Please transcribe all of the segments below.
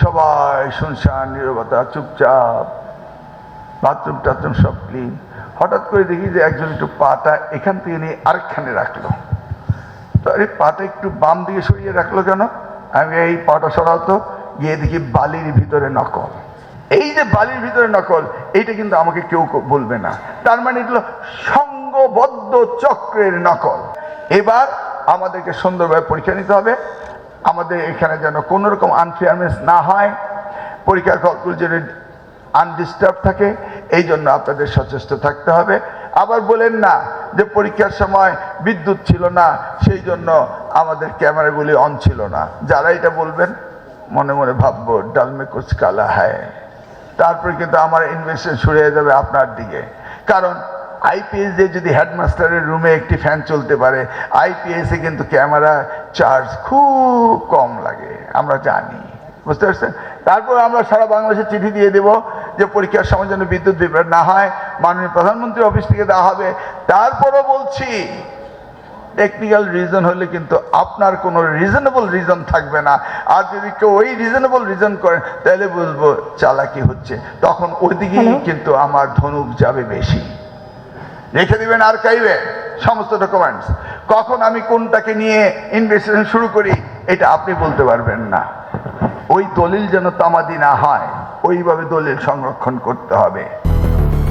সবাই শুনশান, নীরবতা, চুপচাপ, বাথরুম টাথরুম সব ক্লিন। হঠাৎ করে দেখি যে একজন একটু পাটা এখান থেকে নিয়ে আরেকখানে রাখলো। তো এই পাটা একটু বাম দিকে সরিয়ে রাখলো কেন? আমি এই পাটা সরাতো, গিয়ে দেখি বালির ভিতরে নকল। এই যে বালির ভিতরে নকল, এইটা কিন্তু আমাকে কেউ বলবে না। তার মানে এগুলো সংঘবদ্ধ চক্রের নকল। এবার আমাদেরকে সুন্দরভাবে পরীক্ষা নিতে হবে। আমাদের এখানে যেন কোনো রকম আনফেয়ারনেস না হয়, পরীক্ষার ফলগুলো যেন আনডিস্টার্ব থাকে, এই জন্য আপনাদের সচেষ্ট থাকতে হবে। আবার বলেন না যে পরীক্ষার সময় বিদ্যুৎ ছিল না, সেই জন্য আমাদের ক্যামেরাগুলি অন ছিল না। যারা এটা বলবেন মনে মনে ভাববো ডাল মে কুছ কালা হ্যায়। তারপরে কিন্তু আমার ইনভেস্টমেন্ট শুরু হয়ে যাবে আপনার দিকে। কারণ আইপিএস এ যদি হেডমাস্টারের রুমে একটি ফ্যান চলতে পারে, আইপিএস এ কিন্তু ক্যামেরা চার্জ খুব কম লাগে, আমরা জানি, বুঝতে পারছেন? তারপর আমরা সারা বাংলাদেশে চিঠি দিয়ে দেব যে পরীক্ষার সময় যেন বিদ্যুৎ বিভ্রাট না হয়, মাননীয় প্রধানমন্ত্রীর অফিস থেকে দেওয়া হবে। তারপরও বলছি, টেকনিক্যাল রিজন হলে কিন্তু আপনার কোনো রিজনেবল রিজন থাকবে না। আর যদি কেউ ওই রিজনেবল রিজন করে, তাহলে বুঝবো চালাকি হচ্ছে। তখন ওইদিকেই কিন্তু আমার ধনুক যাবে বেশি। রেখে দিবেন আর্কাইভে সমস্ত ডকুমেন্টস। কখন আমি কোনটাকে নিয়ে ইনভেস্টিগেশন শুরু করি, এটা আপনি বলতে পারবেন না। ওই দলিল যেন তামাদি না হয়, ওইভাবে দলিল সংরক্ষণ করতে হবে।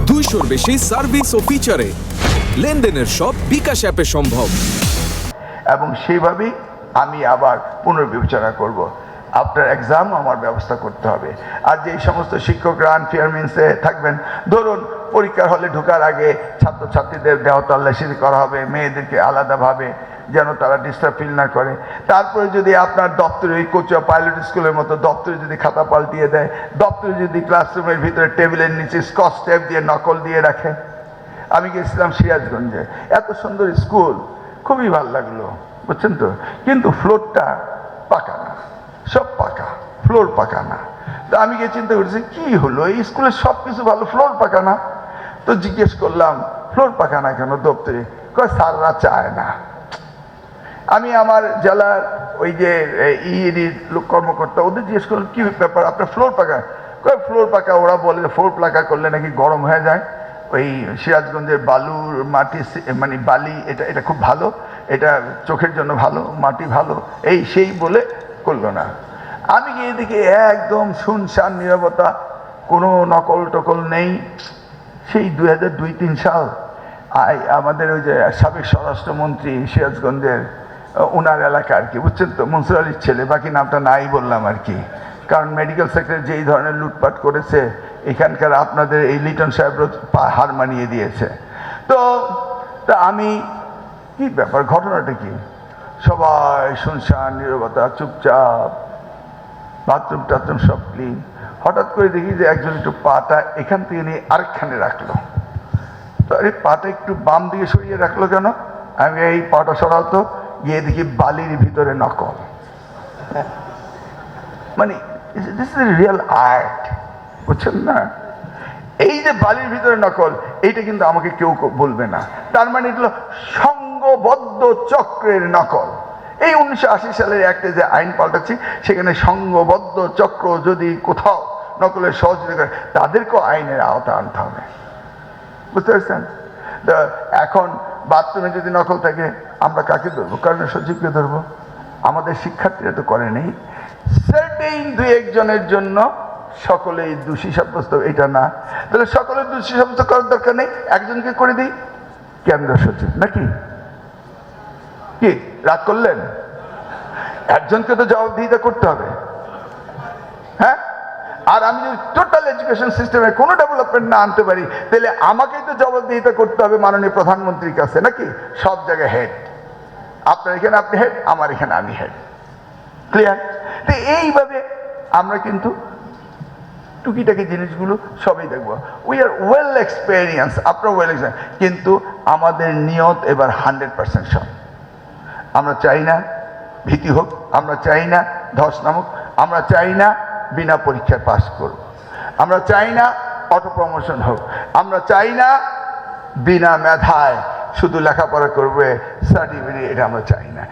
200-র বেশি সার্ভিস ও ফিচারে লেনদেনের সব বিকাশ অ্যাপে সম্ভব। এবং সেইভাবেই আমি আবার পুনর্বিবেচনা করব। আপনার এক্সাম আমার ব্যবস্থা করতে হবে। আর যে সমস্ত শিক্ষকরা আনফেয়ারনেসে থাকবেন, ধরুন পরীক্ষার হলে ঢোকার আগে ছাত্রছাত্রীদের দেহ তল্লাশি করা হবে, মেয়েদেরকে আলাদাভাবে, যেন তারা ডিস্টার্ব ফিল না করে। তারপরে যদি আপনার দপ্তরে, ওই কোচুয়া পাইলট স্কুলের মতো দপ্তরে যদি খাতা পাল্টিয়ে দেয়, দপ্তরে যদি ক্লাসরুমের ভিতরে টেবিলের নিচে স্কচ টেপ দিয়ে নকল দিয়ে রাখে। আমি গেছিলাম সিরাজগঞ্জে, এত সুন্দর স্কুল, খুবই ভালো লাগলো, বুঝছেন তো? কিন্তু ফ্লোরটা পাকা না, সব পাকা, ফ্লোর পাকা না। তো আমি গিয়ে চিন্তা করছি কি হলো, এই স্কুলের সব কিছু ভালো, ফ্লোর পাকা না। তো জিজ্ঞেস করলাম ফ্লোর পাকা না কেন দপ্তরে? কয় স্যাররা চায় না। আমি আমার জেলার ওই যে ইএডির কর্মকর্তা, ওদের জিজ্ঞেস করলাম কি ব্যাপার, আপনার ফ্লোর পাকা? কয় ফ্লোর পাকা, ওরা বলে ফ্লোর পাকা করলে নাকি গরম হয়ে যায়। ওই সিরাজগঞ্জের বালুর মাটি, মানে বালি, এটা খুব ভালো, এটা চোখের জন্য ভালো, মাটি ভালো, এই সেই বলে করলো না। আমি গিয়ে দেখি একদম শুনশান, নীরবতা, কোনো নকল টকল নেই। সেই 2002-03 সাল আমাদের ওই যে সাবেক স্বরাষ্ট্রমন্ত্রী সিরাজগঞ্জের, ওনার এলাকা আর কি, বুঝছেন তো, মনসুর আলীর ছেলে, বাকি নামটা নাই বললাম আর কি। কারণ মেডিকেল সেক্টরে যেই ধরনের লুটপাট করেছে, এখানকার আপনাদের এই লিটন সাহেবরা হার মানিয়ে দিয়েছে। তো আমি কি ব্যাপার, ঘটনাটা কি? সবাই শুনশান, নীরবতা, চুপচাপ, বাথরুম টাথরুম সব ক্লিন। হঠাৎ করে দেখি যে একজন একটু পাটা এখান থেকে নিয়ে আরেকখানে রাখলো। তো এই পাটা একটু বাম দিকে সরিয়ে রাখলো কেন? আমি এই পাটা সরাতো, গিয়ে দেখি বালির ভিতরে নকল। মানে দিস ইজ রিয়েল আর্ট, বুঝছেন না? এই যে বালির ভিতরে নকল, এইটা কিন্তু আমাকে কেউ বলবে না। তার মানে এগুলো সংঘবদ্ধ চক্রের নকল। এই 1980 সালের একটা যে আইন পাল্টাচ্ছি, সেখানে সংঘবদ্ধ চক্র যদি কোথাও নকলের সহযোগিতা করে, তাদেরকেও আইনের আওতা আনতে হবে, বুঝতে পারছেন? এখন বাথরুমে যদি নকল থাকে, আমরা কাকে ধরবো? কারণ সচিবকে ধরবো? আমাদের শিক্ষার্থীরা তো করে নেই। সার্টেইন 2-1 জনের জন্য সকলেই দোষী সাব্যস্ত, এটা না। তাহলে সকলের দোষী সাব্যস্ত করার দরকার নেই, একজনকে করে দিই, কেন্দ্র সচিব, নাকি? কি রাগ করলেন? একজনকে তো জবাবদিহিতা করতে হবে, হ্যাঁ? আর আমি যদি টোটাল এডুকেশন সিস্টেমে কোনো ডেভেলপমেন্ট না আনতে পারি, তাহলে আমাকেই তো জবাবদিহিতা করতে হবে মাননীয় প্রধানমন্ত্রীর কাছে, নাকি? সব জায়গায় হেড, আপনার এখানে আপনি হেড, আমার এখানে আমি হেড, ক্লিয়ার? তো এইভাবে আমরা কিন্তু টুকিটাকি জিনিসগুলো সবই দেখবো। উই আর ওয়েল এক্সপেরিয়েন্স, আপনার ওয়েল এক্সপেরিয়েন্স, কিন্তু আমাদের নিয়ত এবার 100% সব। আমরা চাই না ভীতি হোক, আমরা চাই না ধস নামুক, আমরা চাই না বিনা পরীক্ষায় পাস করব, আমরা চাই না অটো প্রমোশন হোক, আমরা চাই না বিনা মেধায় শুধু লেখাপড়া করবে সার্টিফিকেট, এটা আমরা চাই না।